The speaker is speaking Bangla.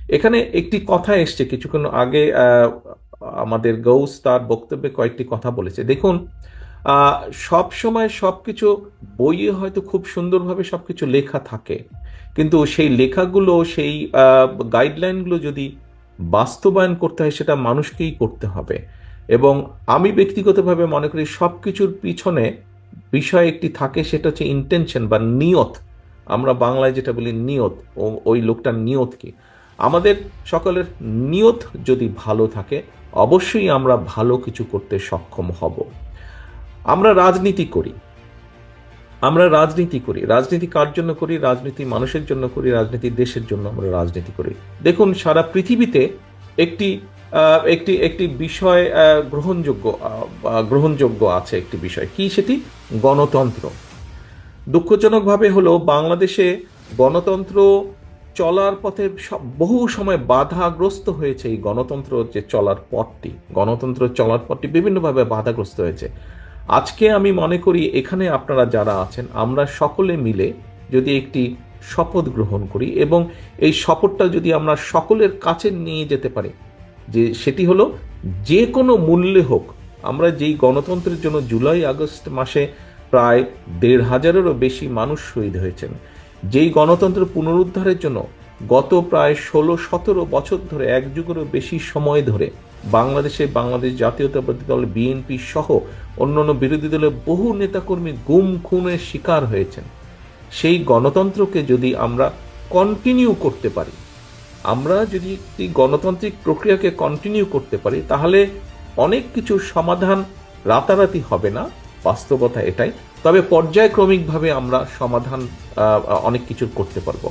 এখানে একটি কথা এসছে কিছুক্ষণ আগে, আমাদের গৌস তার বক্তব্যে কয়েকটি কথা বলেছে। দেখুন, আহ, সব সময় সবকিছু বইয়ে হয়তো খুব সুন্দরভাবে সবকিছু লেখা থাকে, কিন্তু সেই লেখাগুলো, সেই গাইডলাইনগুলো যদি বাস্তবায়ন করতে হয় সেটা মানুষকেই করতে হবে। এবং আমি ব্যক্তিগতভাবে মনে করি সবকিছুর পিছনে বিষয় একটি থাকে, সেটা হচ্ছে ইন্টেনশন বা নিয়ত। আমরা বাংলায় যেটা বলি নিয়ত, ওই লোকটার নিয়ত কি। আমাদের সকলের নিয়ত যদি ভালো থাকে, অবশ্যই আমরা ভালো কিছু করতে সক্ষম হব। আমরা রাজনীতি করি, রাজনীতি কার জন্য করি? রাজনীতি মানুষের জন্য করি, রাজনীতি দেশের জন্য আমরা রাজনীতি করি। দেখুন, সারা পৃথিবীতে একটি একটি একটি বিষয় গ্রহণযোগ্য আছে, একটি বিষয় কি সেটি? গণতন্ত্র। দুঃখজনকভাবে হলো বাংলাদেশে গণতন্ত্র চলার পথে বহু সময় বাধাগ্রস্ত হয়েছে। এই গণতন্ত্র চলার পথটি বিভিন্নভাবে বাধাগ্রস্ত হয়েছে। আজকে আমি মনে করি এখানে আপনারা যারা আছেন, আমরা সকলে মিলে যদি একটি শপথ গ্রহণ করি এবং এই শপথটা যদি আমরা সকলের কাছে নিয়ে যেতে পারি, যে সেটি হলো যে কোনো মূল্যে হোক, আমরা যেই গণতন্ত্রের জন্য জুলাই আগস্ট মাসে প্রায় ১,৫০০-এরও বেশি মানুষ শহীদ হয়েছেন, যেই গণতন্ত্র পুনরুদ্ধারের জন্য গত প্রায় ১৬-১৭ বছর ধরে, এক যুগেরও বেশি সময় ধরে বাংলাদেশ জাতীয়তাবাদী দল বিএনপি সহ অন্যান্য বিরোধী দলের বহু নেতাকর্মী গুম খুনের শিকার হয়েছেন, সেই গণতন্ত্রকে যদি আমরা কন্টিনিউ করতে পারি, আমরা যদি একটি গণতান্ত্রিক প্রক্রিয়াকে কন্টিনিউ করতে পারি, তাহলে অনেক কিছুর সমাধান রাতারাতি হবে না, বাস্তবতা এটাই। তবে পর্যায়ক্রমিকভাবে আমরা সমাধান অনেক কিছুর করতে পারবো।